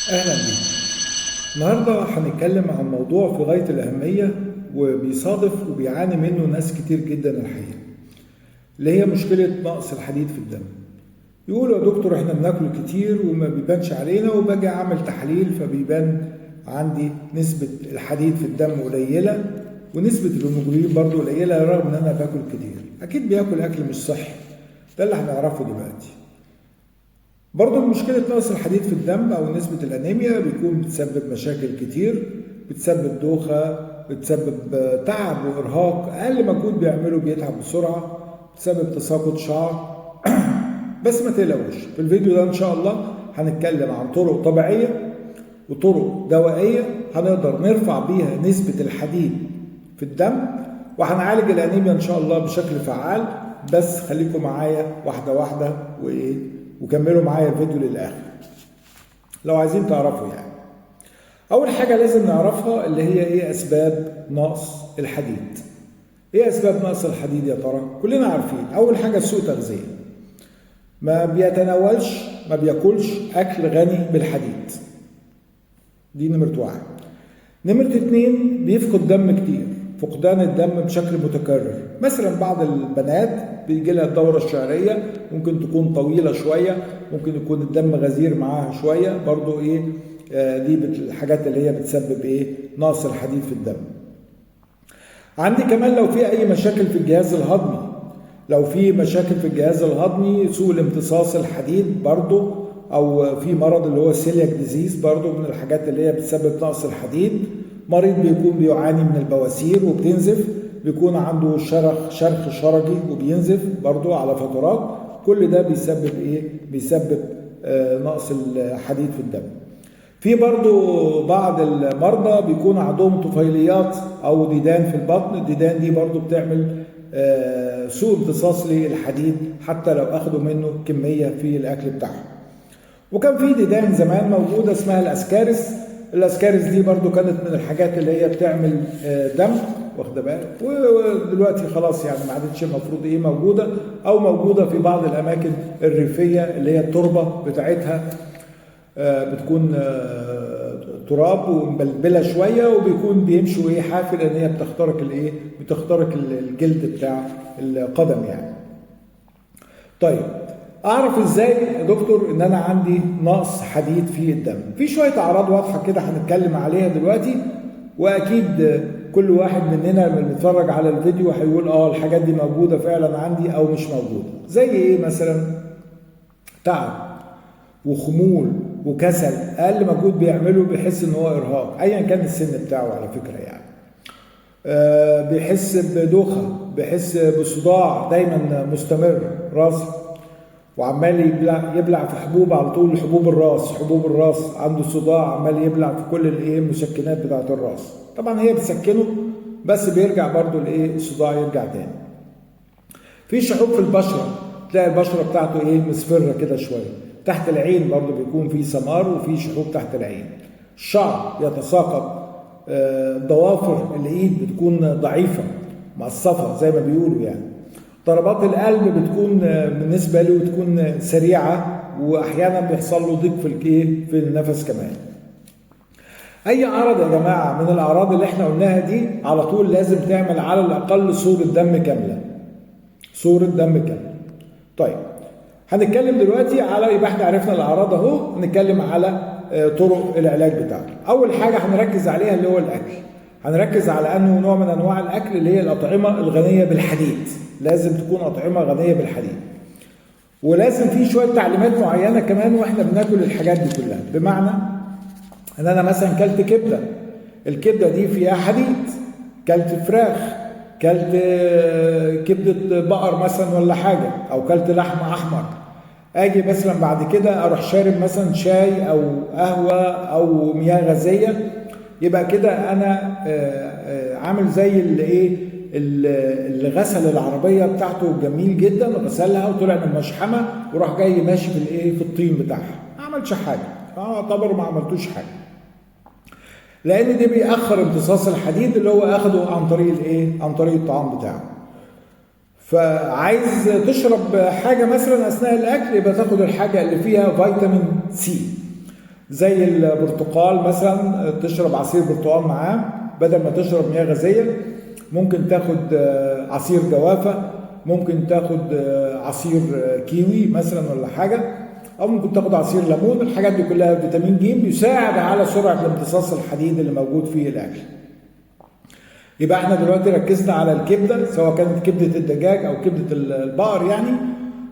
أهلا بيك. النهاردة هنتكلم عن موضوع في غاية الأهمية وبيصادف وبيعاني منه ناس كتير جدا الحقيقة، اللي هي مشكلة نقص الحديد في الدم. يقولوا يا دكتور احنا بناكل كتير وما بيبانش علينا، وباجي أعمل تحاليل فبيبان عندي نسبة الحديد في الدم قليلة ونسبة الهيموجلوبين برضو قليلة رغم إن أنا باكل كتير. أكيد بياكل أكل مش صحي، ده اللي هنعرفه دلوقتي. برضو مشكلة نقص الحديد في الدم أو نسبة الأنيميا بيكون بتسبب مشاكل كتير، بتسبب دوخة، بتسبب تعب وإرهاق، أقل مجهود بيعمله بيتعب بسرعة، بتسبب تساقط شعر. بس ما تقلقوش، في الفيديو ده إن شاء الله هنتكلم عن طرق طبيعية وطرق دوائية هنقدر نرفع بيها نسبة الحديد في الدم، وهنعالج الأنيميا إن شاء الله بشكل فعال. بس خليكم معايا واحدة واحدة وكملوا معايا الفيديو للآخر لو عايزين تعرفوا. يعني أول حاجة لازم نعرفها اللي هي إيه أسباب نقص الحديد. إيه أسباب نقص الحديد يا ترى؟ كلنا عارفين. أول حاجة سوء تغذية، ما بيتناولش ما بياكلش أكل غني بالحديد، دي نمرة واحد. نمرة اتنين بيفقد دم كتير، فقدان الدم بشكل متكرر. مثلا بعض البنات بيجي لها الدورة الشهرية، ممكن تكون طويلة شوية، ممكن يكون الدم غزير معاها شوية، برضو دي الحاجات اللي هي بتسبب نقص الحديد في الدم. عندي كمان لو في اي مشاكل في الجهاز الهضمي، لو في مشاكل في الجهاز الهضمي، سوء الامتصاص الحديد برضو، او في مرض اللي هو السيلياك ديزيز برضو من الحاجات اللي هي بتسبب نقص الحديد. مريض بيكون بيعاني من البواسير وبتنزف، بيكون عنده شرخ شرجي وبينزف برضو على فترات، كل ده بيسبب بيسبب نقص الحديد في الدم. في برضو بعض المرضى بيكون عندهم طفيليات او ديدان في البطن، الديدان دي برضو بتعمل سوء امتصاص للحديد حتى لو اخدوا منه كمية في الاكل بتاعهم. وكان في ديدان زمان موجودة اسمها الاسكارس، الاسكارس دي برضو كانت من الحاجات اللي هي بتعمل دم، واخده بالك، ودلوقتي خلاص يعني ما عادتش المفروض موجوده، او موجوده في بعض الاماكن الريفيه اللي هي التربه بتاعتها بتكون تراب ومبلبله شويه، وبيكون بيمشوا حافل ان هي بتخترق الجلد بتاع القدم يعني. طيب اعرف ازاي يا دكتور ان انا عندي نقص حديد في الدم؟ في شويه اعراض واضحه كده هنتكلم عليها دلوقتي، واكيد كل واحد مننا لما بيتفرج على الفيديو هيقول الحاجات دي موجوده فعلا عندي او مش موجوده. زي مثلا تعب وخمول وكسل، اقل مجهود بيعمله بيحس ان هو ارهاق ايا كان السن بتاعه على فكره يعني. بيحس بدوخه، بيحس بصداع دايما مستمر راسي، وعمال يبلع في حبوب على طول، حبوب الراس، عنده صداع عمال يبلع في كل المسكنات بتاعه الراس. طبعا هي بتسكنه بس بيرجع برضو الصداع يرجع تاني. في شحوب في البشره، تلاقي البشره بتاعته مصفره كده شويه. تحت العين برضو بيكون في سمار وفي شحوب تحت العين. الشعر يتساقط، ضوافر الايد بتكون ضعيفه مقصفه زي ما بيقولوا يعني. ضربات القلب بتكون بالنسبه له بتكون سريعه، واحيانا بيحصل له ضيق في النفس كمان. اي عرض يا جماعه من الاعراض اللي احنا قلناها دي على طول لازم تعمل على الاقل صوره دم كامله، طيب هنتكلم دلوقتي على، يبقى احنا عرفنا الاعراض اهو، هنتكلم على طرق العلاج بتاعته. اول حاجه هنركز عليها اللي هو الاكل. هنركز على انه نوع من انواع الاكل اللي هي الاطعمه الغنيه بالحديد، لازم تكون اطعمه غنيه بالحديد. ولازم في شويه تعليمات معينه كمان واحنا بناكل الحاجات دي كلها، بمعنى ان انا مثلا كلت كبده، الكبده دي فيها حديد، كلت فراخ، كلت كبده بقر مثلا ولا حاجه، او كلت لحم احمر، اجي مثلا بعد كده اروح شارب مثلا شاي او قهوه او مياه غازيه، يبقى كده انا عامل زي اللي غسل العربيه بتاعته جميل جدا، غسلها وطلع من المشحمه وراح جاي ماشي في الطين بتاعها، ما عملش حاجه، فاعتبر ما عملتوش حاجه، لان ده بيأخر امتصاص الحديد اللي هو اخده عن طريق عن طريق الطعام بتاعه. فعايز تشرب حاجه مثلا اثناء الاكل، يبقى تاخد الحاجه اللي فيها فيتامين سي. زي البرتقال مثلا، تشرب عصير برتقال معاه بدل ما تشرب مياه غازيه. ممكن تاخد عصير جوافه، ممكن تاخد عصير كيوي مثلا ولا حاجه، او ممكن تاخد عصير ليمون. الحاجات دي كلها فيتامين ج بيساعد على سرعه امتصاص الحديد اللي موجود في الاكل. يبقى احنا دلوقتي ركزنا على الكبده، سواء كانت كبده الدجاج او كبده البقر يعني.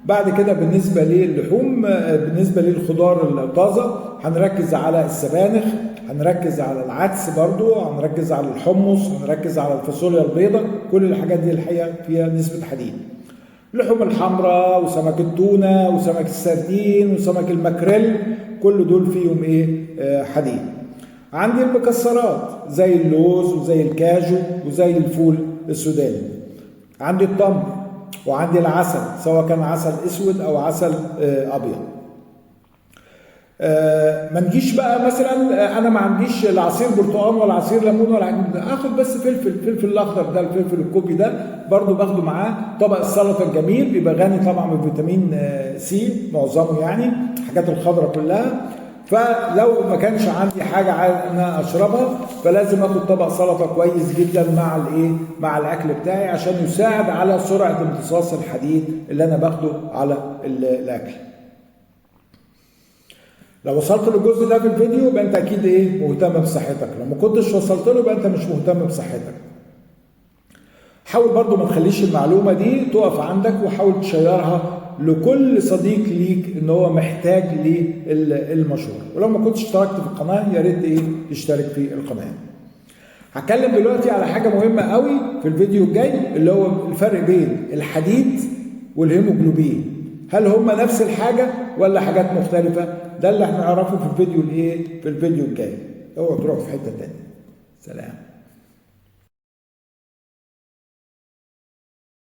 بعد كده بالنسبه للحوم، بالنسبه للخضار الطازه هنركز على السبانخ، هنركز على العدس برضو، هنركز على الحمص، هنركز على الفاصوليا البيضاء. كل الحاجات دي الحقيقه فيها نسبه حديد. اللحوم الحمراء وسمك التونه وسمك السردين وسمك الماكريل، كل دول فيهم حديد. عندي المكسرات زي اللوز وزي الكاجو وزي الفول السوداني. عندي التمر وعندي العسل، سواء كان عسل اسود او عسل ابيض. ما نجيش بقى مثلا انا ما عنديش لا عصير برتقال ولا عصير ليمون ولا اخد بس فلفل الاخضر ده، الفلفل الكوبي ده برضو باخده معاه. طبق السلطه الجميل بيبقى غني طبعا بفيتامين سي معظمه يعني، الحاجات الخضراء كلها. فلو ما كانش عندي حاجه انا اشربها، فلازم اخد طبق سلطه كويس جدا مع الاكل بتاعي، عشان يساعد على سرعه امتصاص الحديد اللي انا باخده على الاكل. لو وصلت للجزء ده في الفيديو يبقى انت اكيد مهتم بصحتك. لو ما كنتش وصلت له يبقى انت مش مهتم بصحتك. حاول برضو ما تخليش المعلومه دي تقف عندك، وحاول تشيرها لكل صديق ليك ان هو محتاج للمشورة. ولو ما كنتش اشتركت في القناه يا ريت تشترك في القناه. هتكلم دلوقتي على حاجه مهمه قوي في الفيديو الجاي، اللي هو الفرق بين الحديد والهيموجلوبين. هل هما نفس الحاجه ولا حاجات مختلفه؟ ده اللي هنعرفه في الفيديو الفيديو الجاي. اوعوا تروحوا في حته تانيه. سلام.